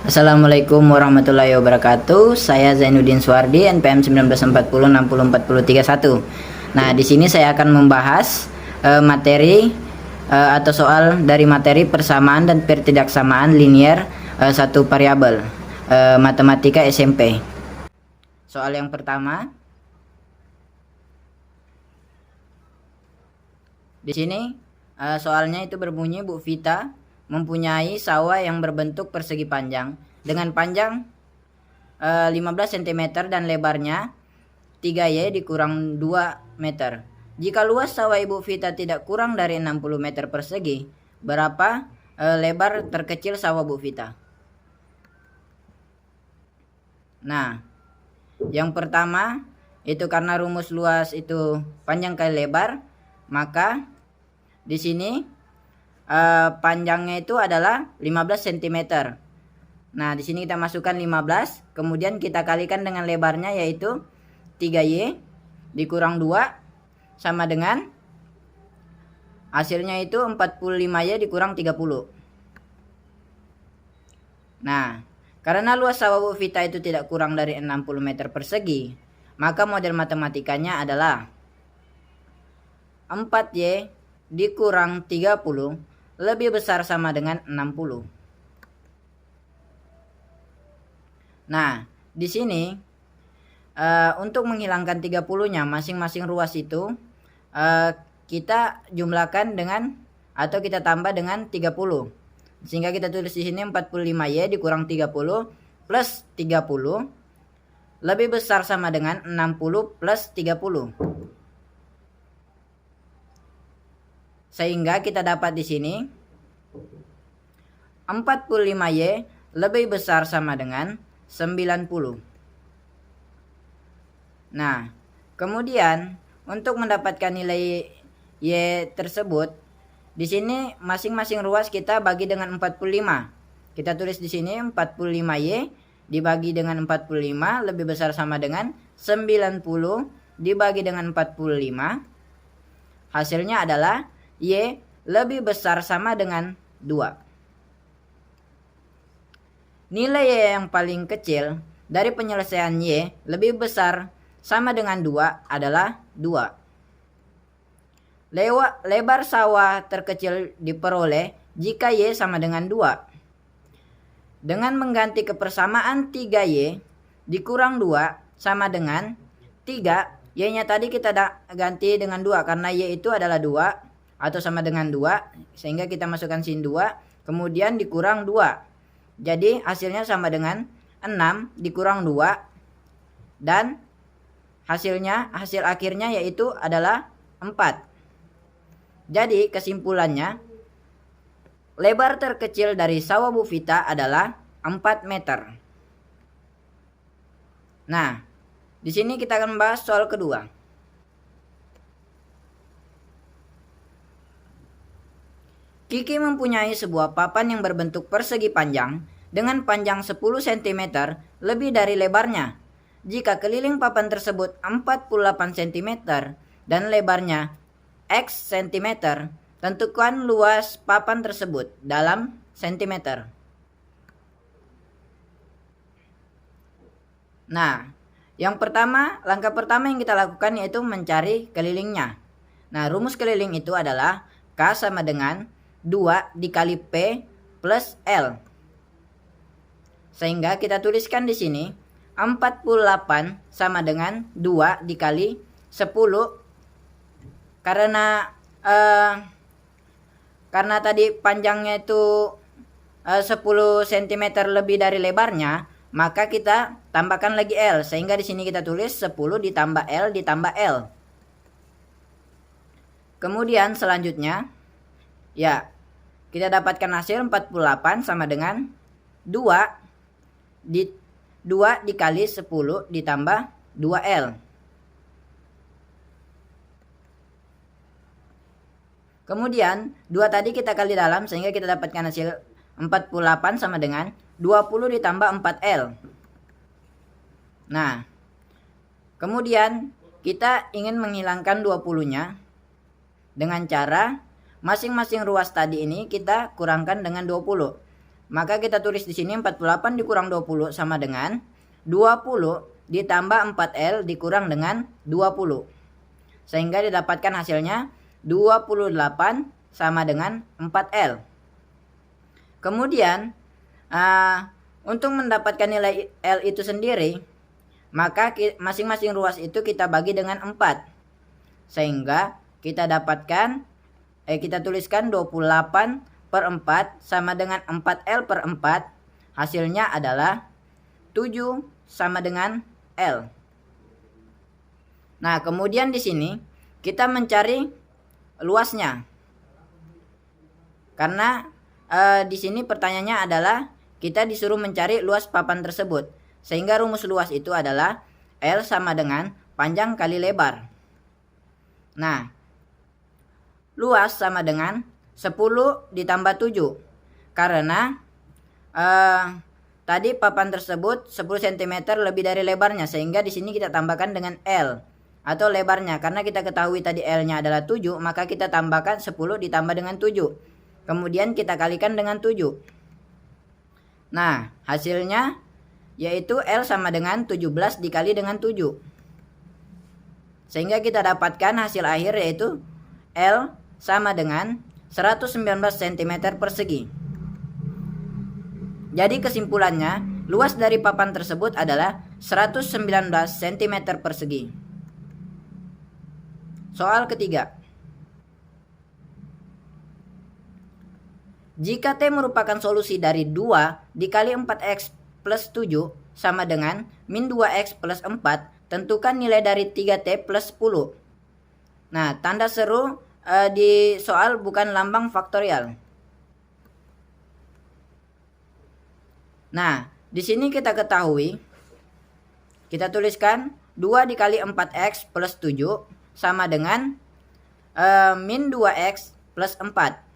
Assalamualaikum warahmatullahi wabarakatuh. Saya Zainuddin Suwardi, NPM 1940604031. Nah, di sini saya akan membahas materi atau soal dari materi persamaan dan pertidaksamaan linier satu variabel matematika SMP. Soal yang pertama. Di sini soalnya itu berbunyi, Bu Vita mempunyai sawah yang berbentuk persegi panjang dengan panjang 15 cm dan lebarnya 3Y dikurang 2 meter. Jika luas sawah Ibu Vita tidak kurang dari 60 meter persegi, berapa lebar terkecil sawah Bu Vita? Nah, yang pertama itu karena rumus luas itu panjang kali lebar, maka di sini panjangnya itu adalah 15 cm. Nah, di sini kita masukkan 15, kemudian kita kalikan dengan lebarnya yaitu 3Y dikurang 2 sama dengan hasilnya itu 45Y dikurang 30. Nah, karena luas sawah Bu Vita itu tidak kurang dari 60 meter persegi, maka model matematikanya adalah 4Y dikurang 30 lebih besar sama dengan 60. Nah, di sini untuk menghilangkan 30-nya masing-masing ruas itu kita jumlahkan dengan atau kita tambah dengan 30. Sehingga kita tulis di sini 45Y dikurang 30 plus 30 lebih besar sama dengan 60 plus 30. Sehingga kita dapat di sini 45Y lebih besar sama dengan 90. Nah, kemudian untuk mendapatkan nilai Y tersebut, di sini masing-masing ruas kita bagi dengan 45. Kita tulis di sini 45Y dibagi dengan 45 lebih besar sama dengan 90 dibagi dengan 45. Hasilnya adalah Y lebih besar sama dengan 2. Nilai Y yang paling kecil dari penyelesaian Y lebih besar sama dengan 2 adalah 2. Lebar sawah terkecil diperoleh jika Y sama dengan 2. Dengan mengganti kepersamaan 3Y dikurang 2 sama dengan 3, Y-nya tadi kita ganti dengan 2 karena Y itu adalah 2 atau sama dengan 2, sehingga kita masukkan sin 2, kemudian dikurang 2. Jadi hasilnya sama dengan 6 dikurang 2, dan hasil akhirnya yaitu adalah 4. Jadi kesimpulannya, lebar terkecil dari sawah Bu Vita adalah 4 meter. Nah, di sini kita akan membahas soal kedua. Kiki mempunyai sebuah papan yang berbentuk persegi panjang dengan panjang 10 cm lebih dari lebarnya. Jika keliling papan tersebut 48 cm dan lebarnya X cm, tentukan luas papan tersebut dalam cm. Nah, langkah pertama yang kita lakukan yaitu mencari kelilingnya. Nah, rumus keliling itu adalah K sama dengan 2 dikali P plus L. Sehingga kita tuliskan di sini 48 sama dengan 2 dikali 10. Karena tadi panjangnya itu 10 cm lebih dari lebarnya, maka kita tambahkan lagi L, sehingga di sini kita tulis 10 ditambah L ditambah L. Kemudian selanjutnya ya, kita dapatkan hasil 48 sama dengan 2 dikali 10 ditambah 2L. Kemudian 2 tadi kita kali dalam, sehingga kita dapatkan hasil 48 sama dengan 20 ditambah 4L. Nah, kemudian kita ingin menghilangkan 20-nya dengan cara masing-masing ruas tadi ini kita kurangkan dengan 20. maka kita tulis di sini 48 dikurang 20 sama dengan 20 ditambah 4L dikurang dengan 20. Sehingga didapatkan hasilnya 28 sama dengan 4L. Kemudian untuk mendapatkan nilai L itu sendiri, maka masing-masing ruas itu kita bagi dengan 4. Sehingga kita dapatkan kita tuliskan 28/4 sama dengan 4L per 4. Hasilnya adalah 7 sama dengan L. Nah, kemudian di sini kita mencari luasnya. Karena di sini pertanyaannya adalah kita disuruh mencari luas papan tersebut. Sehingga rumus luas itu adalah L sama dengan panjang kali lebar. Nah, luas sama dengan 10 ditambah 7. Karena tadi papan tersebut 10 cm lebih dari lebarnya, sehingga di sini kita tambahkan dengan L atau lebarnya. Karena kita ketahui tadi L-nya adalah 7, maka kita tambahkan 10 ditambah dengan 7. Kemudian kita kalikan dengan 7. Nah, hasilnya yaitu L sama dengan 17 dikali dengan 7. Sehingga kita dapatkan hasil akhir yaitu L sama dengan 119 cm persegi. Jadi kesimpulannya, luas dari papan tersebut adalah 119 cm persegi. Soal ketiga. Jika T merupakan solusi dari 2 dikali 4X plus 7 sama dengan min 2X plus 4, tentukan nilai dari 3T plus 10. Nah, tanda seru di soal bukan lambang faktorial. Nah, di sini kita ketahui, kita tuliskan 2 dikali 4X plus 7 sama dengan min 2X plus 4.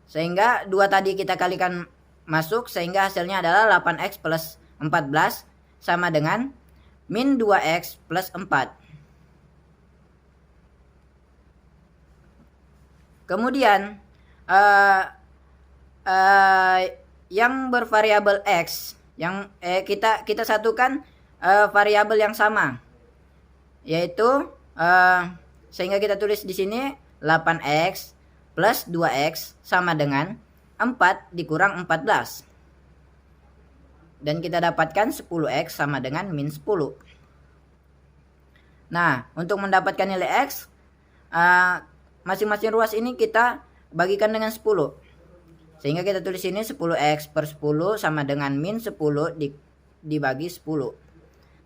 Sehingga 2 tadi kita kalikan masuk, sehingga hasilnya adalah 8X plus 14 sama dengan min 2X plus 4. Kemudian yang bervariabel X, yang kita satukan variabel yang sama, yaitu sehingga kita tulis di sini 8X plus 2X sama dengan 4 dikurang 14. Dan kita dapatkan 10X sama dengan min 10. Nah, untuk mendapatkan nilai X, masing-masing ruas ini kita bagikan dengan 10. Sehingga kita tulis ini 10X per 10 sama dengan min 10 dibagi 10.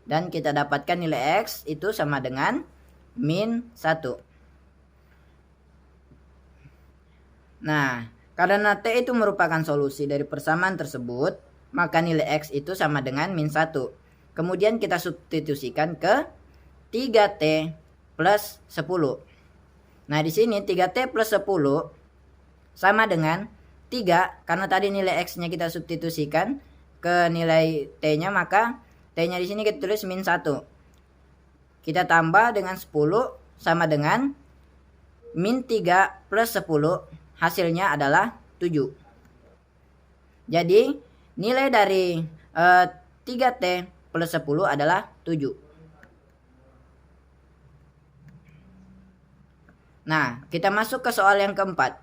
Dan kita dapatkan nilai X itu sama dengan min 1. Nah, karena T itu merupakan solusi dari persamaan tersebut, maka nilai X itu sama dengan min 1. Kemudian kita substitusikan ke 3T plus 10. Nah, di sini 3T plus 10 sama dengan 3, karena tadi nilai X-nya kita substitusikan ke nilai T-nya, maka T-nya di sini kita tulis min 1. Kita tambah dengan 10 sama dengan min 3 plus 10. Hasilnya adalah 7. Jadi nilai dari 3T plus 10 adalah 7. Nah, kita masuk ke soal yang keempat.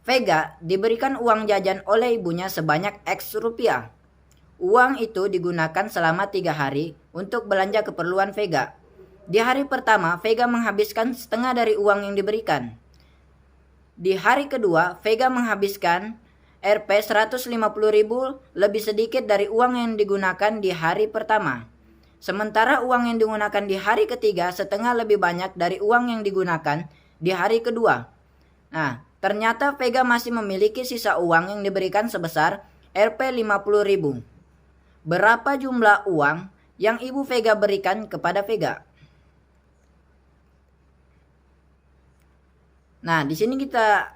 Vega diberikan uang jajan oleh ibunya sebanyak X rupiah. Uang itu digunakan selama 3 hari untuk belanja keperluan Vega. Di hari pertama, Vega menghabiskan setengah dari uang yang diberikan. Di hari kedua, Vega menghabiskan Rp 150.000 lebih sedikit dari uang yang digunakan di hari pertama. Sementara uang yang digunakan di hari ketiga setengah lebih banyak dari uang yang digunakan di hari kedua. Nah, ternyata Vega masih memiliki sisa uang yang diberikan sebesar Rp 50.000. Berapa jumlah uang yang ibu Vega berikan kepada Vega? Nah, di sini kita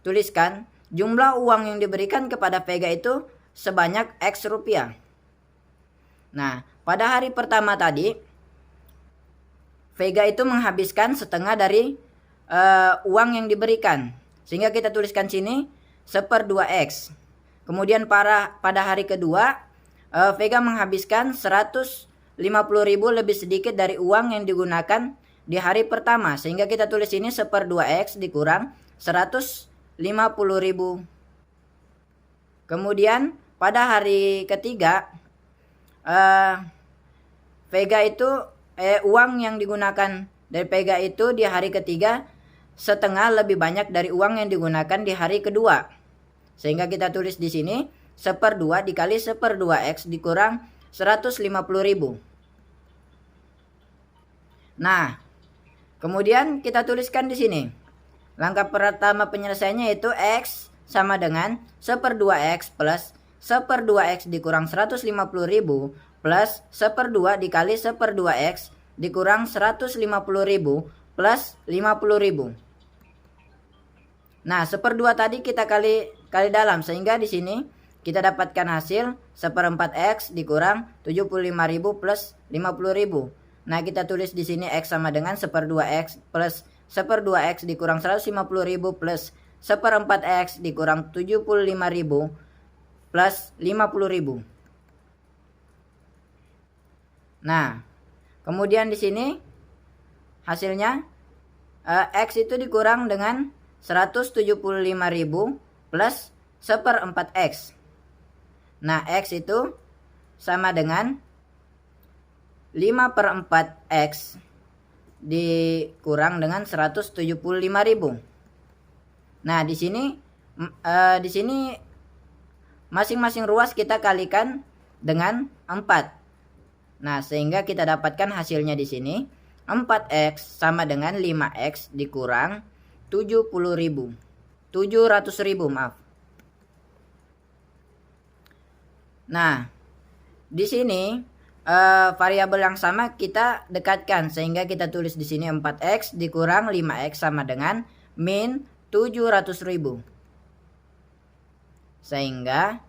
tuliskan jumlah uang yang diberikan kepada Vega itu sebanyak X rupiah. Nah, pada hari pertama tadi, Vega itu menghabiskan setengah dari uang yang diberikan. Sehingga kita tuliskan sini 1/2X. Kemudian pada hari kedua, Vega menghabiskan 150.000 lebih sedikit dari uang yang digunakan di hari pertama. Sehingga kita tulis ini 1/2X dikurang 150.000. Kemudian pada hari ketiga, Vega itu uang yang digunakan dari Vega itu di hari ketiga setengah lebih banyak dari uang yang digunakan di hari kedua. Sehingga kita tulis di sini 1/2 dikali 1/2X dikurang 150.000. Nah, kemudian kita tuliskan di sini. Langkah pertama penyelesaiannya yaitu X sama dengan 1/2X plus 1/2X dikurang 150.000 plus 1/2 dikali 1/2X dikurang 150.000 plus 50.000. Nah, 1/2 tadi kita kali dalam, sehingga di sini kita dapatkan hasil 1/4X dikurang 75.000 plus 50.000. Nah, kita tulis di sini X sama dengan 1/2X plus 1/2X dikurang 150.000 plus 1/4X dikurang 75.000 plus 50.000. Nah, kemudian di sini hasilnya X itu dikurang dengan 175.000 plus 1/4X. Nah, X itu sama dengan 5/4X dikurang dengan 175.000. Nah, di sini masing-masing ruas kita kalikan dengan 4. Nah, sehingga kita dapatkan hasilnya di sini 4X sama dengan 5X dikurang 700.000, maaf. Nah, di sini variabel yang sama kita dekatkan, sehingga kita tulis di sini 4X dikurang 5X sama dengan min 700.000. Sehingga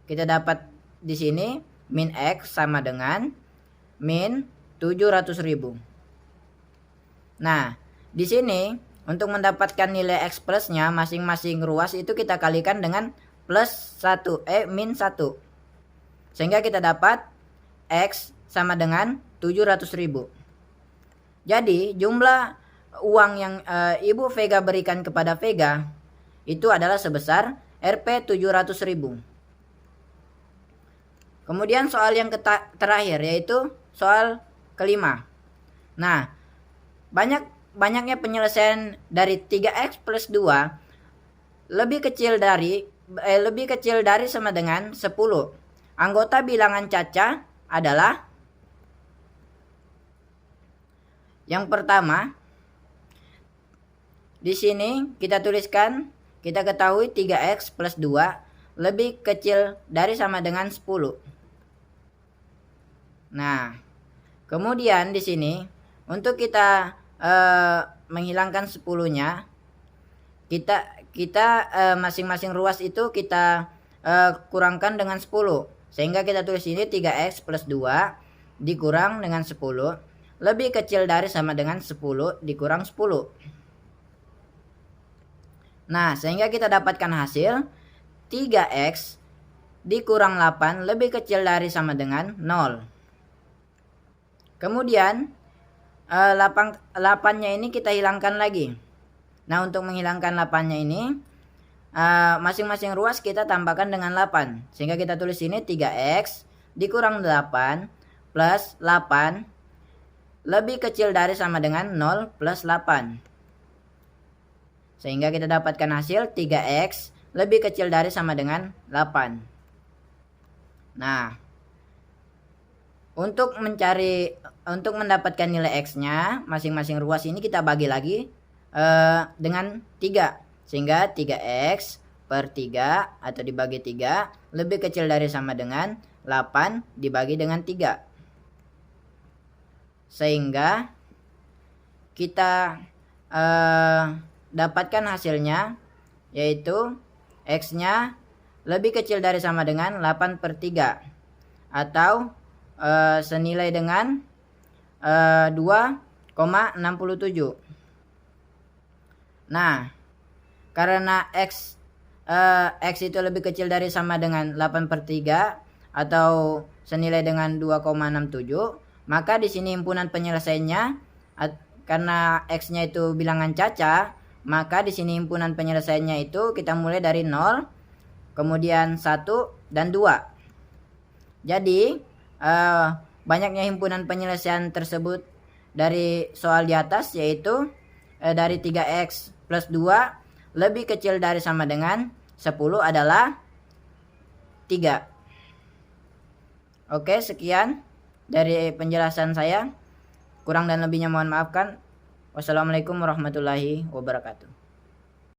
kita dapat di sini min X sama dengan min 700.000. Nah, di sini untuk mendapatkan nilai X plusnya masing-masing ruas itu kita kalikan dengan plus 1, min 1. Sehingga kita dapat X sama dengan 700.000. Jadi jumlah uang yang Ibu Vega berikan kepada Vega itu adalah sebesar Rp 700.000. Kemudian soal yang terakhir yaitu soal kelima. Nah, banyaknya penyelesaian dari 3X plus 2 lebih kecil dari sama dengan 10. Anggota bilangan caca adalah yang pertama. Di sini kita tuliskan, kita ketahui 3X plus 2 lebih kecil dari sama dengan 10. Nah, kemudian di sini untuk kita menghilangkan 10-nya, kita masing-masing ruas itu kita kurangkan dengan 10. Sehingga kita tulis ini 3X plus 2 dikurang dengan 10 lebih kecil dari sama dengan 10 dikurang 10. Nah, sehingga kita dapatkan hasil 3X dikurang 8 lebih kecil dari sama dengan 0. Kemudian 8-nya ini kita hilangkan lagi. Nah, untuk menghilangkan 8-nya ini masing-masing ruas kita tambahkan dengan 8. Sehingga kita tulis ini 3X dikurang 8 plus 8 lebih kecil dari sama dengan 0 plus 8. Sehingga kita dapatkan hasil 3X lebih kecil dari sama dengan 8. Nah, untuk mendapatkan nilai X-nya masing-masing ruas ini kita bagi lagi dengan 3. Sehingga 3X per 3 atau dibagi 3 lebih kecil dari sama dengan 8 dibagi dengan 3. Sehingga kita dapatkan hasilnya yaitu X-nya lebih kecil dari sama dengan 8 per 3 atau senilai dengan 2,67. Nah, karena X itu lebih kecil dari sama dengan 8/3 atau senilai dengan 2,67, maka di sini himpunan penyelesaiannya, karena X-nya itu bilangan caca, maka di sini himpunan penyelesaiannya itu kita mulai dari 0, kemudian 1 dan 2. Jadi banyaknya himpunan penyelesaian tersebut dari soal di atas, yaitu dari 3x plus 2 lebih kecil dari sama dengan 10 adalah 3. Oke, sekian dari penjelasan saya. Kurang dan lebihnya mohon maafkan. Wassalamualaikum warahmatullahi wabarakatuh.